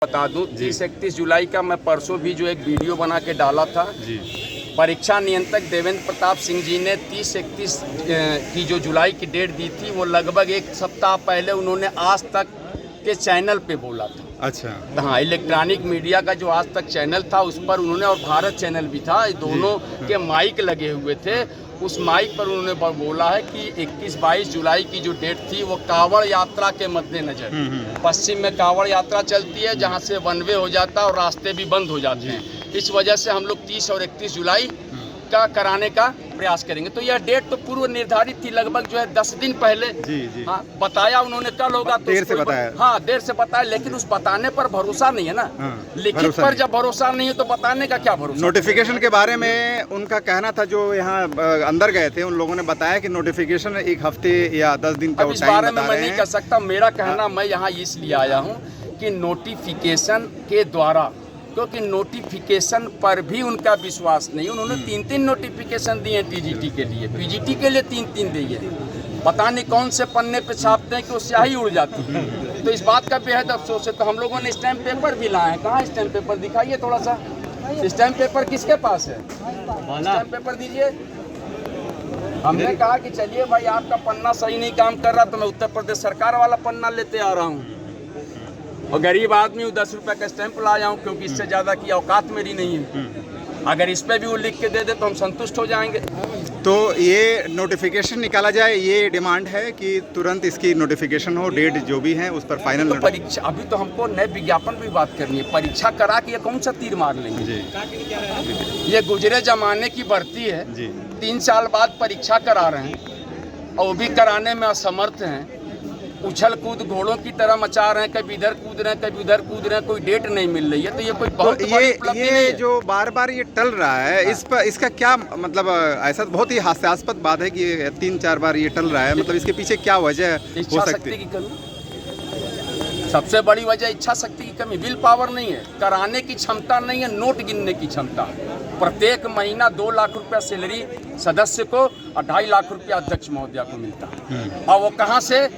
बता दूं 30-31 जुलाई का मैं परसों भी जो एक वीडियो बना के डाला था जी। परीक्षा नियंत्रक देवेंद्र प्रताप सिंह जी ने 30-31 की जो जुलाई की डेट दी थी वो लगभग एक सप्ताह पहले उन्होंने आज तक के चैनल पे बोला था। अच्छा। हाँ, इलेक्ट्रॉनिक मीडिया का जो आज तक चैनल था उस पर उन्होंने, और भारत चैनल भी था, दोनों के माइक लगे हुए थे। उस माइक पर उन्होंने बोला है कि 21-22 जुलाई की जो डेट थी वो कांवड़ यात्रा के मद्देनजर, पश्चिम में कांवड़ यात्रा चलती है जहां से वन वे हो जाता है और रास्ते भी बंद हो जाते हैं। इस वजह से हम लोग 30 और 31 जुलाई का कराने का प्रयास करेंगे। तो यह डेट तो पूर्व निर्धारित थी, लगभग जो है 10 दिन पहले। जी। हाँ, बताया उन्होंने कल होगा तो देर से बताया। हाँ, देर से बताया, लेकिन उस बताने पर भरोसा नहीं है ना। लिखित पर जब भरोसा नहीं है तो बताने का क्या भरोसा। नोटिफिकेशन के बारे में उनका कहना था, जो यहाँ अंदर गए थे उन लोगों ने बताया कि नोटिफिकेशन 1 हफ्ते या 10 दिन का इस बारे में मैं नहीं कर सकता। मेरा कहना, मैं यहाँ इसलिए आया हूँ कि नोटिफिकेशन के द्वारा, क्योंकि नोटिफिकेशन पर भी उनका विश्वास नहीं। उन्होंने 3-3 नोटिफिकेशन दिए टीजीटी के लिए, पीजीटी के लिए 3-3 दिए। पता नहीं कौन से पन्ने पे छापते हैं कि वो स्याही उड़ जाती है। तो इस बात का बेहद अफसोस है। तो हम लोगों ने स्टैम्प पेपर भी लाए हैं। कहाँ स्टैम्प पेपर दिखाइए थोड़ा सा। स्टैम्प पेपर किसके पास है? स्टैम्प पेपर दीजिए। हमने कहा कि चलिए भाई, आपका पन्ना सही नहीं काम कर रहा तो मैं उत्तर प्रदेश सरकार वाला पन्ना लेते आ रहा हूँ, और गरीब आदमी हूँ, 10 रुपये का स्टैंप लाया हूँ, क्योंकि इससे ज़्यादा की औकात मेरी नहीं है। अगर इस पे भी वो लिख के दे दे तो हम संतुष्ट हो जाएंगे। तो ये नोटिफिकेशन निकाला जाए, ये डिमांड है कि तुरंत इसकी नोटिफिकेशन हो, डेट जो भी है उस पर फाइनल। तो परीक्षा, अभी तो हमको नए विज्ञापन भी बात करनी है। परीक्षा करा के ये कौन सा तीर मार लेंगे जी। ये गुजरे जमाने की भर्ती है जी। 3 साल बाद परीक्षा करा रहे हैं और वो भी कराने में असमर्थ हैं। उछल कूद घोड़ों की तरह मचा रहे हैं, कभी इधर कूद रहे हैं, कभी उधर कूद रहे हैं, कोई डेट नहीं मिल रही है। तो ये कोई बहुत बड़ी उपलब्धि नहीं है। जो बार बार ये टल रहा है, इस पर इसका क्या मतलब? ऐसा बहुत ही हास्यास्पद बात है कि 3-4 बार ये टल रहा है, मतलब इसके पीछे क्या वजह हो सकती है? सबसे बड़ी वजह इच्छा शक्ति की कमी, विल पावर नहीं है, कराने की क्षमता नहीं है, नोट गिनने की क्षमता। प्रत्येक महीना 2 लाख रुपया सैलरी सदस्य को और 2.5 लाख रुपया अध्यक्ष महोदया को मिलता है। और वो कहाँ से?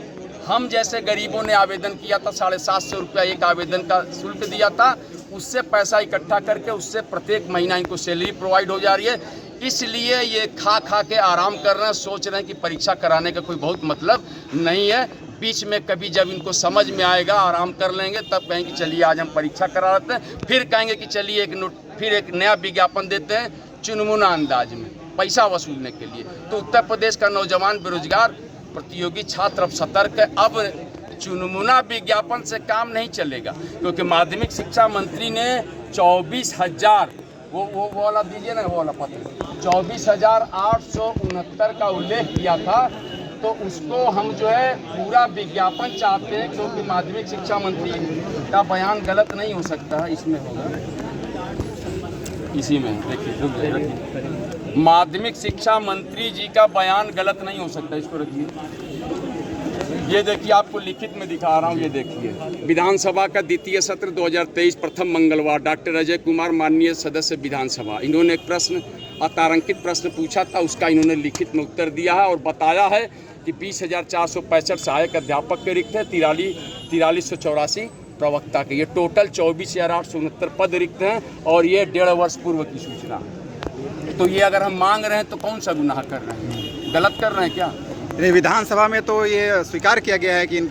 हम जैसे गरीबों ने आवेदन किया था, 750 रुपया एक आवेदन का शुल्क दिया था, उससे पैसा इकट्ठा करके उससे प्रत्येक महीना इनको सैलरी प्रोवाइड हो जा रही है। इसलिए ये खा के आराम कर रहे हैं, सोच रहे हैं कि परीक्षा कराने का कोई बहुत मतलब नहीं है। बीच में कभी जब इनको समझ में आएगा, आराम कर लेंगे, तब कहेंगे कि चलिए आज हम परीक्षा करा लेते हैं। फिर कहेंगे कि चलिए फिर एक नया विज्ञापन देते हैं चुनमुना अंदाज में पैसा वसूलने के लिए। तो उत्तर प्रदेश का नौजवान बेरोजगार प्रतियोगी छात्र अब सतर्क है। अब चुनमुना विज्ञापन से काम नहीं चलेगा, क्योंकि माध्यमिक शिक्षा मंत्री ने 24,000 वो वाला दीजिए ना, वो वाला पत्र 24,869 का उल्लेख किया था। तो उसको हम जो है पूरा विज्ञापन चाहते हैं, क्योंकि माध्यमिक शिक्षा मंत्री का बयान गलत नहीं हो सकता है। इसमें होगा, इसी में देखिए, माध्यमिक शिक्षा मंत्री जी का बयान गलत नहीं हो सकता। इसको रखिए, ये देखिए, आपको लिखित में दिखा रहा हूँ। ये देखिए, विधानसभा का द्वितीय सत्र 2023 प्रथम मंगलवार, डॉक्टर अजय कुमार माननीय सदस्य विधानसभा, इन्होंने एक प्रश्न, अतारांकित प्रश्न पूछा था, उसका इन्होंने लिखित में उत्तर दिया है और बताया है कि 20,465 सहायक अध्यापक के रिक्त है, 4384 प्रवक्ता के। ये टोटल 24,869 पद रिक्त हैं, और ये 1.5 वर्ष पूर्व की सूचना है। तो ये अगर हम मांग रहे हैं तो कौन सा गुनाह कर रहे हैं? गलत कर रहे हैं क्या? विधानसभा में तो ये स्वीकार किया गया है कि इन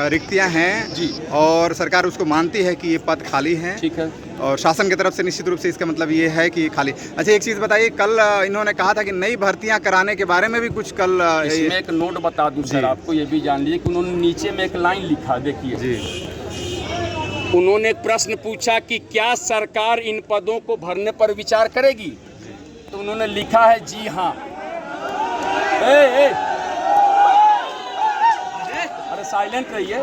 रिक्तियां हैं जी, और सरकार उसको मानती है कि ये पद खाली हैं। ठीक है, और शासन की तरफ से निश्चित रूप से इसका मतलब ये है कि खाली। अच्छा, एक चीज़ बताइए, कल इन्होंने कहा था कि नई भर्तियां कराने के बारे में भी कुछ कल इसमें एक नोट बता दूं सर आपको, ये भी जान लीजिए कि उन्होंने नीचे में एक लाइन लिखा, देखिए जी। उन्होंने एक प्रश्न पूछा कि क्या सरकार इन पदों को भरने पर विचार करेगी? तो उन्होंने लिखा है जी हाँ। अरे साइलेंट रहिए,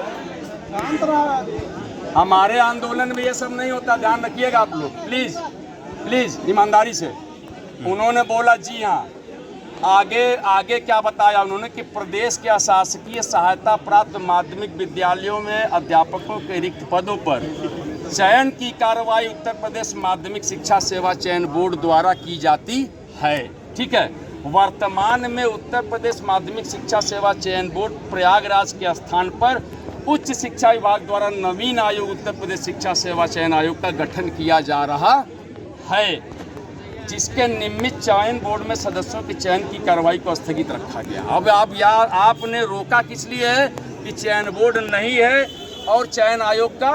हमारे आंदोलन में ये सब नहीं होता, ध्यान रखिएगा आप लोग, प्लीज प्लीज ईमानदारी से। उन्होंने बोला जी हाँ। आगे क्या बताया उन्होंने कि प्रदेश के अशासकीय सहायता प्राप्त माध्यमिक विद्यालयों में अध्यापकों के रिक्त पदों पर चयन की कार्रवाई उत्तर प्रदेश माध्यमिक शिक्षा सेवा चयन बोर्ड द्वारा की जाती है। ठीक है, वर्तमान में उत्तर प्रदेश माध्यमिक शिक्षा सेवा चयन बोर्ड प्रयागराज के स्थान पर उच्च शिक्षा विभाग द्वारा नवीन आयोग उत्तर प्रदेश शिक्षा सेवा चयन आयोग का गठन किया जा रहा है, जिसके नियमित चयन बोर्ड में सदस्यों के चयन की कार्रवाई को स्थगित रखा गया। अब आपने रोका किस लिए है कि चयन बोर्ड नहीं है और चयन आयोग का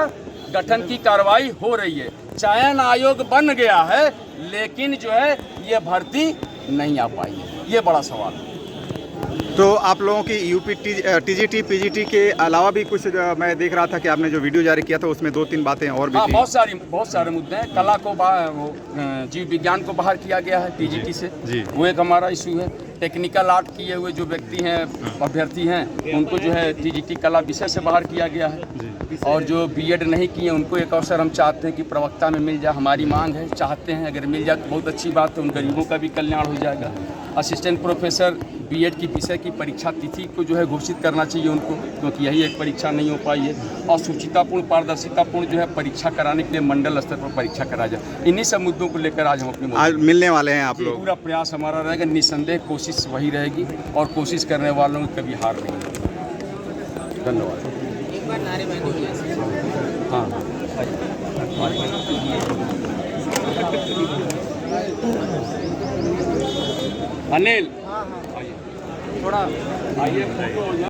गठन की कार्रवाई हो रही है। चयन आयोग बन गया है लेकिन जो है ये भर्ती नहीं आ पाई है, ये बड़ा सवाल है। तो आप लोगों की यूपी टीजीटी पीजीटी के अलावा भी कुछ मैं देख रहा था कि आपने जो वीडियो जारी किया था उसमें 2-3 बातें और भी थी। बहुत सारे मुद्दे हैं। कला को जीव विज्ञान को बाहर किया गया है टीजीटी से, वो एक हमारा इशू है। टेक्निकल आर्ट किए हुए जो व्यक्ति हैं, अभ्यर्थी हैं, उनको जो है टीजीटी कला विषय से बाहर किया गया है। और जो बीएड नहीं किए उनको एक अवसर हम चाहते हैं कि प्रवक्ता में मिल जाए, हमारी मांग है, चाहते हैं अगर मिल जाए तो बहुत अच्छी बात है, उन गरीबों का भी कल्याण हो जाएगा। असिस्टेंट प्रोफेसर बीएड की विषय की परीक्षा तिथि को जो है घोषित करना चाहिए उनको, क्योंकि यही एक परीक्षा नहीं हो पाई है। और शुचितापूर्ण पारदर्शितापूर्ण जो है परीक्षा कराने के लिए मंडल स्तर पर परीक्षा कराया जाए। इन्हीं सब मुद्दों को लेकर आज हम अपने आज मिलने वाले हैं आप लोग। पूरा प्रयास हमारा रहेगा, निस्संदेह कोशिश वही रहेगी और कोशिश करने वालों की कभी हार नहीं होगी। धन्यवाद। हाँ अनिल थोड़ा आइए फोटो हो जाए।